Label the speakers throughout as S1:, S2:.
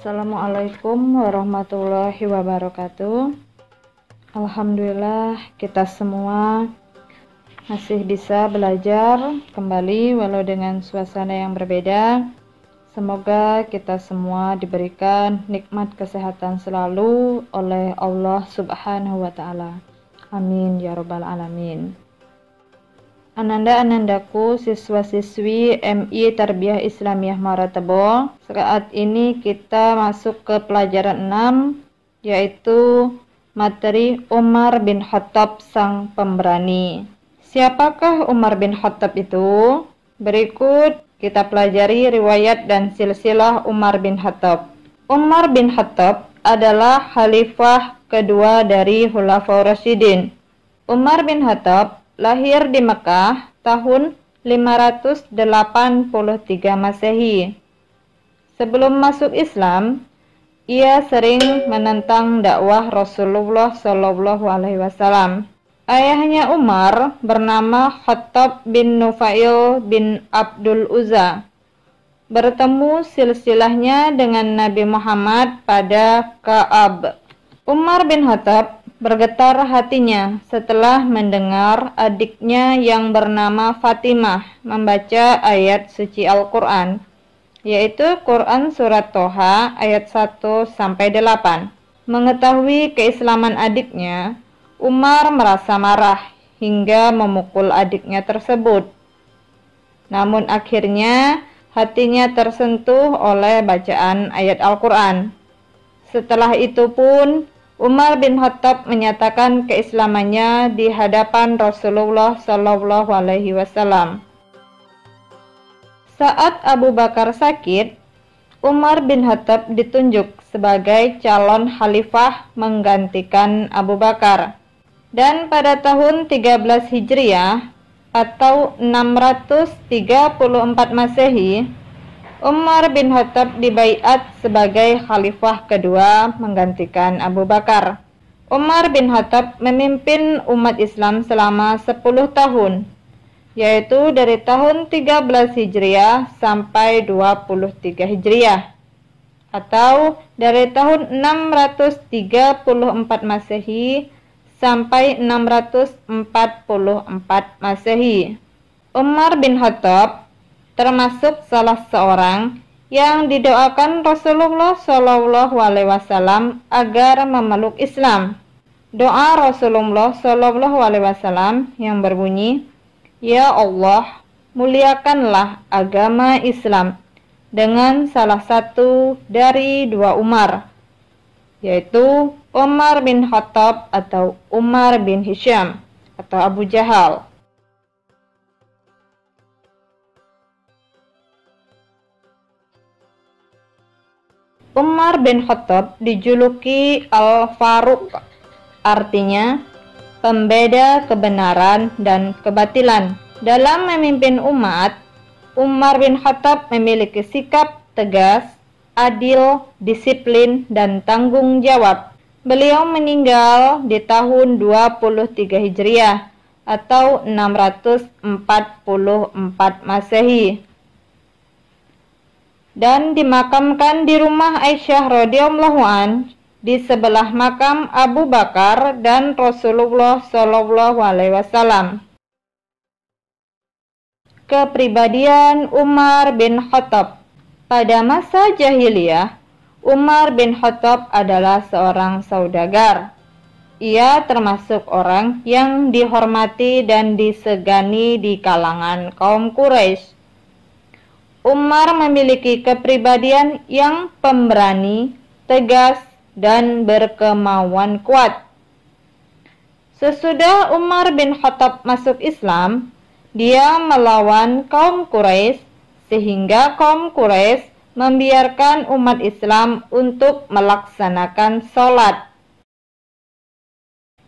S1: Assalamualaikum warahmatullahi wabarakatuh. Alhamdulillah kita semua masih bisa belajar kembali walau dengan suasana yang berbeda. Semoga kita semua diberikan nikmat kesehatan selalu oleh Allah Subhanahu wa Ta'ala. Amin ya Rabbal Alamin. Ananda-anandaku, siswa-siswi MI Tarbiyah Islamiyah Maratebo, saat ini kita masuk ke pelajaran 6, yaitu materi Umar bin Khattab sang pemberani. Siapakah Umar bin Khattab itu? Berikut kita pelajari riwayat dan silsilah Umar bin Khattab. Umar bin Khattab adalah khalifah kedua dari Khulafaur Rasyidin. Umar bin Khattab lahir di Mekah tahun 583 Masehi. Sebelum masuk Islam, ia sering menentang dakwah Rasulullah SAW. Ayahnya Umar bernama Khattab bin Nufail bin Abdul Uzza. Bertemu silsilahnya dengan Nabi Muhammad pada Ka'ab. Umar bin Khattab bergetar hatinya setelah mendengar adiknya yang bernama Fatimah membaca ayat suci Al-Quran, yaitu Quran Surat Toha ayat 1-8. Mengetahui keislaman adiknya, Umar merasa marah hingga memukul adiknya tersebut. Namun akhirnya hatinya tersentuh oleh bacaan ayat Al-Quran. Setelah itu pun Umar bin Khattab menyatakan keislamannya di hadapan Rasulullah SAW. Saat Abu Bakar sakit, Umar bin Khattab ditunjuk sebagai calon khalifah menggantikan Abu Bakar. Dan pada tahun 13 Hijriah atau 634 Masehi, Umar bin Khattab dibaiat sebagai khalifah kedua menggantikan Abu Bakar. Umar bin Khattab memimpin umat Islam selama 10 tahun, yaitu dari tahun 13 Hijriah sampai 23 Hijriah, atau dari tahun 634 Masehi sampai 644 Masehi. Umar bin Khattab termasuk salah seorang yang didoakan Rasulullah SAW agar memeluk Islam. Doa Rasulullah SAW yang berbunyi, "Ya Allah, muliakanlah agama Islam dengan salah satu dari dua Umar, yaitu Umar bin Khattab atau Umar bin Hisham atau Abu Jahal." Umar bin Khattab dijuluki Al-Faruq, artinya pembeda kebenaran dan kebatilan. Dalam memimpin umat, Umar bin Khattab memiliki sikap tegas, adil, disiplin, dan tanggung jawab. Beliau meninggal di tahun 23 Hijriah atau 644 Masehi. Dan dimakamkan di rumah Aisyah radhiyallahu an di sebelah makam Abu Bakar dan Rasulullah SAW. Kepribadian Umar bin Khattab. Pada masa jahiliyah, Umar bin Khattab adalah seorang saudagar. Ia termasuk orang yang dihormati dan disegani di kalangan kaum Quraisy. Umar memiliki kepribadian yang pemberani, tegas, dan berkemauan kuat. Sesudah Umar bin Khattab masuk Islam, dia melawan kaum Quraisy sehingga kaum Quraisy membiarkan umat Islam untuk melaksanakan sholat.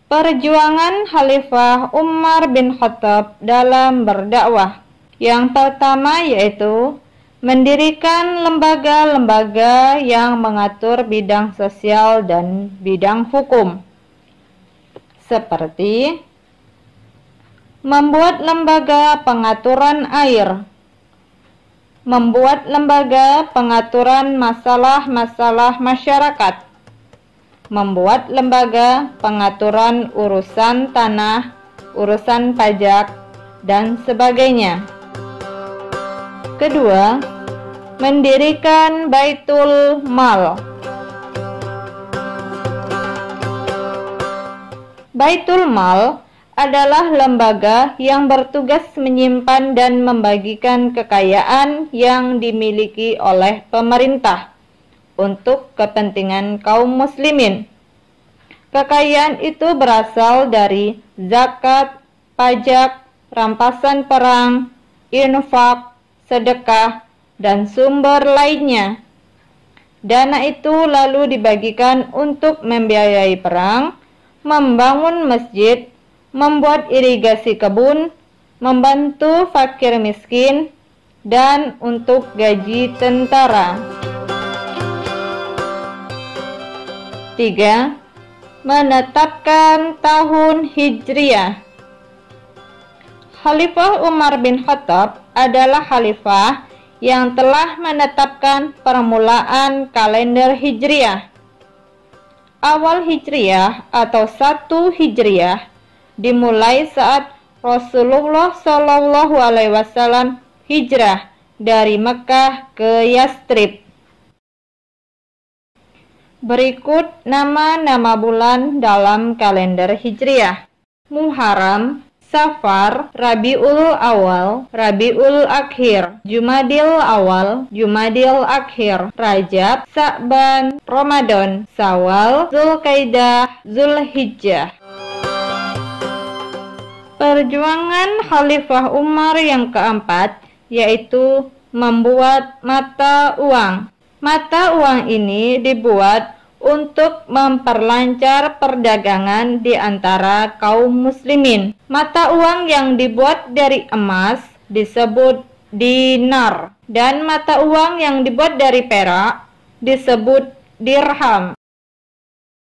S1: Perjuangan Khalifah Umar bin Khattab dalam berdakwah. Yang pertama yaitu mendirikan lembaga-lembaga yang mengatur bidang sosial dan bidang hukum, seperti membuat lembaga pengaturan air, membuat lembaga pengaturan masalah-masalah masyarakat, membuat lembaga pengaturan urusan tanah, urusan pajak, dan sebagainya. Kedua, mendirikan Baitul Mal. Baitul Mal adalah lembaga yang bertugas menyimpan dan membagikan kekayaan yang dimiliki oleh pemerintah untuk kepentingan kaum muslimin. Kekayaan itu berasal dari zakat, pajak, rampasan perang, infak, sedekah, dan sumber lainnya. Dana itu lalu dibagikan untuk membiayai perang, membangun masjid, membuat irigasi kebun, membantu fakir miskin, dan untuk gaji tentara. 3. Menetapkan tahun Hijriah. Khalifah Umar bin Khattab adalah khalifah yang telah menetapkan permulaan kalender Hijriah. Awal Hijriah atau 1 Hijriah dimulai saat Rasulullah SAW hijrah dari Mekah ke Yastrib. Berikut nama-nama bulan dalam kalender Hijriah: Muharram, Safar, Rabiul Awal, Rabiul Akhir, Jumadil Awal, Jumadil Akhir, Rajab, Sa'ban, Ramadan, Syawal, Zulkaidah, Zulhijjah. Perjuangan Khalifah Umar yang keempat yaitu membuat mata uang. Mata uang ini dibuat untuk memperlancar perdagangan di antara kaum muslimin. Mata uang yang dibuat dari emas disebut dinar, dan mata uang yang dibuat dari perak disebut dirham.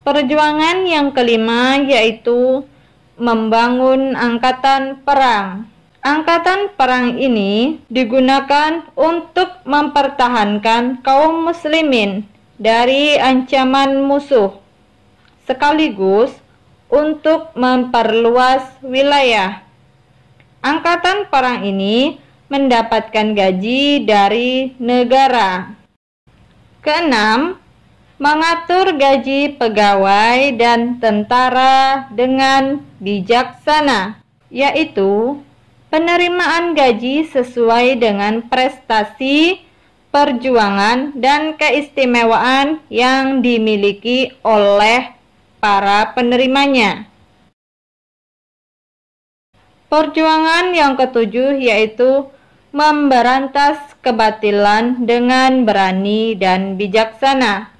S1: Perjuangan yang kelima yaitu membangun angkatan perang. Angkatan perang ini digunakan untuk mempertahankan kaum muslimin dari ancaman musuh, sekaligus untuk memperluas wilayah. Angkatan perang ini mendapatkan gaji dari negara. Keenam, mengatur gaji pegawai dan tentara dengan bijaksana, yaitu penerimaan gaji sesuai dengan prestasi, perjuangan, dan keistimewaan yang dimiliki oleh para penerimanya. Perjuangan yang ketujuh yaitu memberantas kebatilan dengan berani dan bijaksana.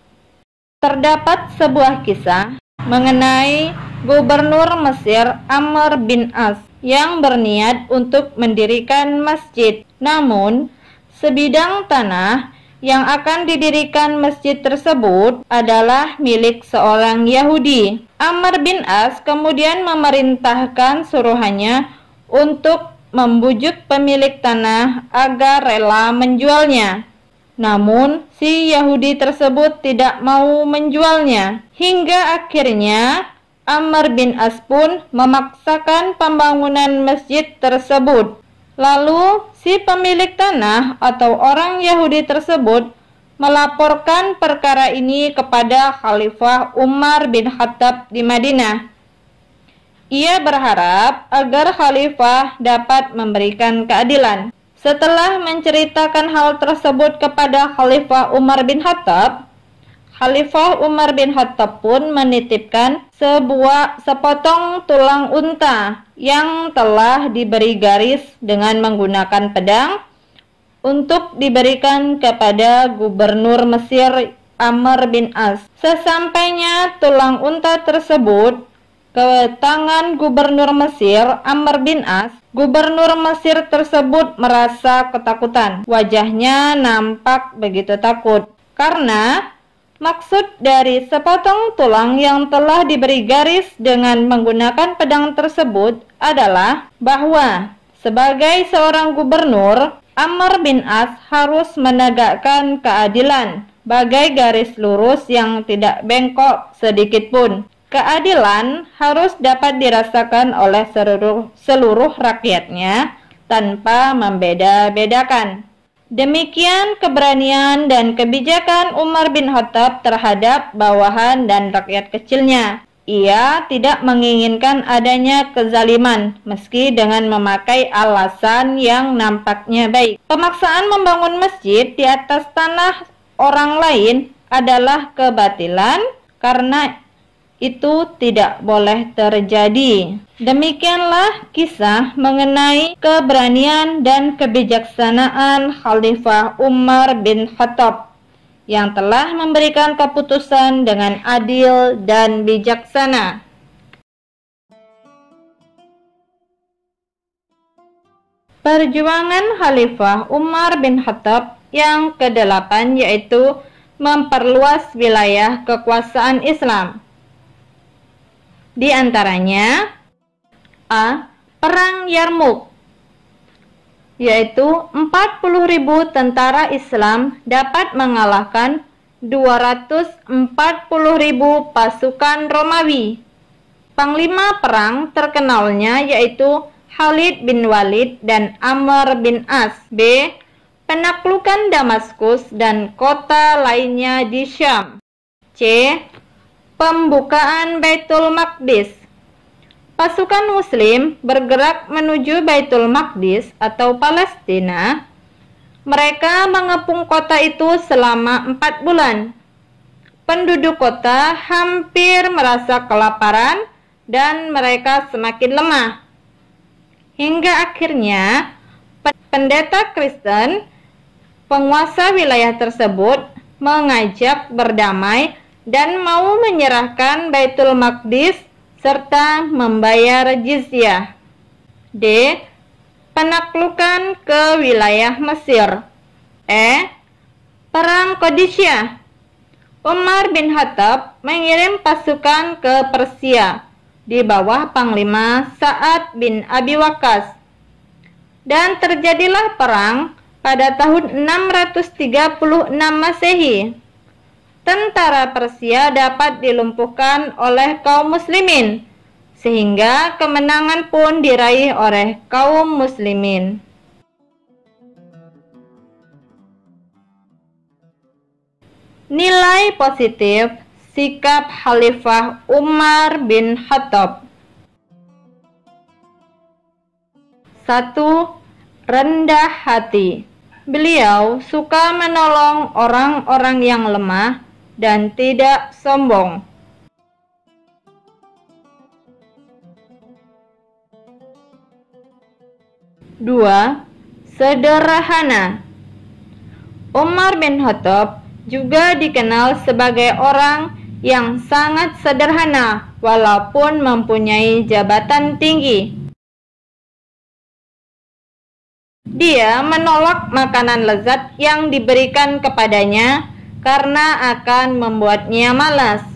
S1: Terdapat sebuah kisah mengenai Gubernur Mesir Amr bin As yang berniat untuk mendirikan masjid. Namun, sebidang tanah yang akan didirikan masjid tersebut adalah milik seorang Yahudi. Amr bin As kemudian memerintahkan suruhannya untuk membujuk pemilik tanah agar rela menjualnya. Namun, si Yahudi tersebut tidak mau menjualnya. Hingga akhirnya, Amr bin As pun memaksakan pembangunan masjid tersebut. Lalu, si pemilik tanah atau orang Yahudi tersebut melaporkan perkara ini kepada Khalifah Umar bin Khattab di Madinah. Ia berharap agar Khalifah dapat memberikan keadilan. Setelah menceritakan hal tersebut kepada Khalifah Umar bin Khattab, Khalifah Umar bin Khattab pun menitipkan sepotong tulang unta yang telah diberi garis dengan menggunakan pedang untuk diberikan kepada Gubernur Mesir Amr bin As. Sesampainya tulang unta tersebut ke tangan Gubernur Mesir Amr bin As, Gubernur Mesir tersebut merasa ketakutan. Wajahnya nampak begitu takut karena maksud dari sepotong tulang yang telah diberi garis dengan menggunakan pedang tersebut adalah bahwa sebagai seorang gubernur Amr bin As harus menegakkan keadilan bagai garis lurus yang tidak bengkok sedikit pun. Keadilan harus dapat dirasakan oleh seluruh rakyatnya tanpa membeda-bedakan. Demikian keberanian dan kebijakan Umar bin Khattab terhadap bawahan dan rakyat kecilnya. Ia tidak menginginkan adanya kezaliman, meski dengan memakai alasan yang nampaknya baik. Pemaksaan membangun masjid di atas tanah orang lain adalah kebatilan, karena itu tidak boleh terjadi. Demikianlah kisah mengenai keberanian dan kebijaksanaan Khalifah Umar bin Khattab yang telah memberikan keputusan dengan adil dan bijaksana. Perjuangan Khalifah Umar bin Khattab yang ke-8 yaitu memperluas wilayah kekuasaan Islam. Di antaranya A. Perang Yarmuk, yaitu 40.000 tentara Islam dapat mengalahkan 240.000 pasukan Romawi. Panglima perang terkenalnya yaitu Khalid bin Walid dan Amr bin As. B. Penaklukan Damaskus dan kota lainnya di Syam. C. Pembukaan Baitul Maqdis. Pasukan Muslim bergerak menuju Baitul Maqdis atau Palestina. Mereka mengepung kota itu selama 4 bulan. Penduduk kota hampir merasa kelaparan dan mereka semakin lemah. Hingga akhirnya pendeta Kristen, penguasa wilayah tersebut, mengajak berdamai dan mau menyerahkan Baitul Maqdis serta membayar jizyah. D. Penaklukan ke wilayah Mesir. E. Perang Qadisiyah. Umar bin Khattab mengirim pasukan ke Persia di bawah Panglima Sa'ad bin Abi Waqqas. Dan terjadilah perang pada tahun 636 Masehi. Tentara Persia dapat dilumpuhkan oleh kaum muslimin, sehingga kemenangan pun diraih oleh kaum muslimin. Nilai positif sikap Khalifah Umar bin Khattab. 1. Rendah hati. Beliau suka menolong orang-orang yang lemah dan tidak sombong. 2. Sederhana. Umar bin Khattab juga dikenal sebagai orang yang sangat sederhana walaupun mempunyai jabatan tinggi. Dia menolak makanan lezat yang diberikan kepadanya karena akan membuatnya malas.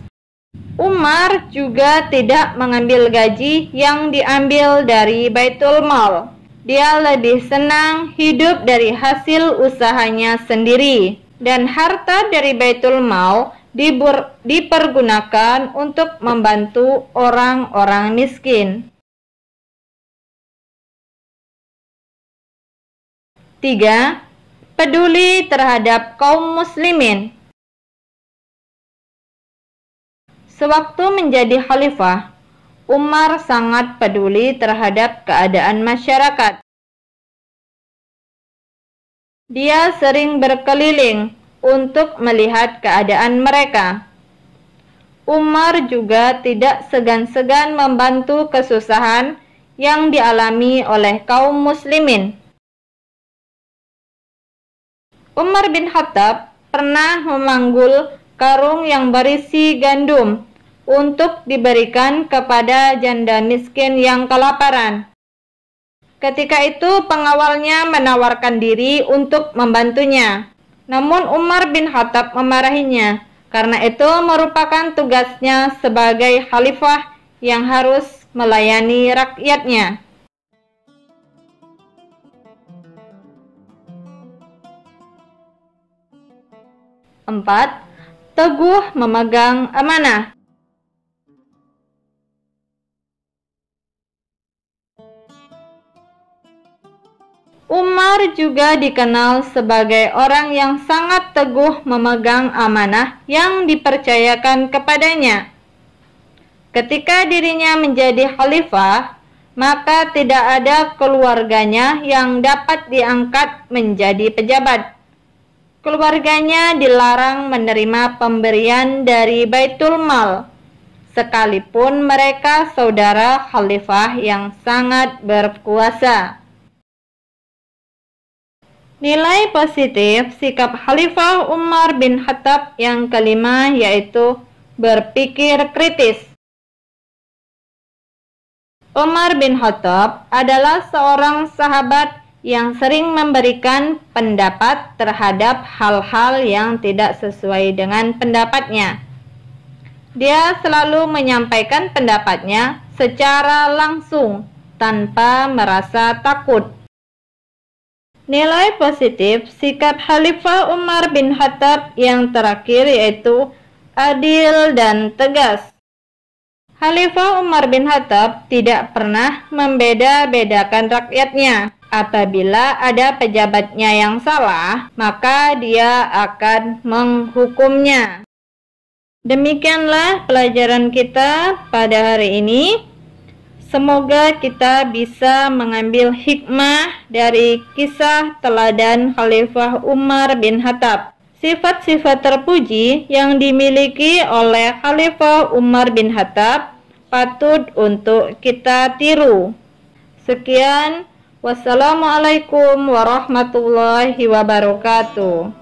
S1: Umar juga tidak mengambil gaji yang diambil dari Baitul Mal. Dia lebih senang hidup dari hasil usahanya sendiri, dan harta dari Baitul Mal dipergunakan untuk membantu orang-orang miskin. 3. Peduli terhadap kaum muslimin. Sewaktu menjadi khalifah, Umar sangat peduli terhadap keadaan masyarakat. Dia sering berkeliling untuk melihat keadaan mereka. Umar juga tidak segan-segan membantu kesusahan yang dialami oleh kaum muslimin. Umar bin Khattab pernah memanggul karung yang berisi gandum untuk diberikan kepada janda miskin yang kelaparan. Ketika itu pengawalnya menawarkan diri untuk membantunya. Namun Umar bin Khattab memarahinya, karena itu merupakan tugasnya sebagai khalifah yang harus melayani rakyatnya. 4. Teguh memegang amanah. Umar juga dikenal sebagai orang yang sangat teguh memegang amanah yang dipercayakan kepadanya. Ketika dirinya menjadi khalifah, maka tidak ada keluarganya yang dapat diangkat menjadi pejabat. Keluarganya dilarang menerima pemberian dari Baitul Mal, sekalipun mereka saudara khalifah yang sangat berkuasa. Nilai positif sikap Khalifah Umar bin Khattab yang kelima yaitu berpikir kritis. Umar bin Khattab adalah seorang sahabat yang sering memberikan pendapat terhadap hal-hal yang tidak sesuai dengan pendapatnya. Dia selalu menyampaikan pendapatnya secara langsung tanpa merasa takut. Nilai positif sikap Khalifah Umar bin Khattab yang terakhir yaitu adil dan tegas. Khalifah Umar bin Khattab tidak pernah membeda-bedakan rakyatnya. Apabila ada pejabatnya yang salah, maka dia akan menghukumnya. Demikianlah pelajaran kita pada hari ini. Semoga kita bisa mengambil hikmah dari kisah teladan Khalifah Umar bin Khattab. Sifat-sifat terpuji yang dimiliki oleh Khalifah Umar bin Khattab patut untuk kita tiru. Sekian, wassalamualaikum warahmatullahi wabarakatuh.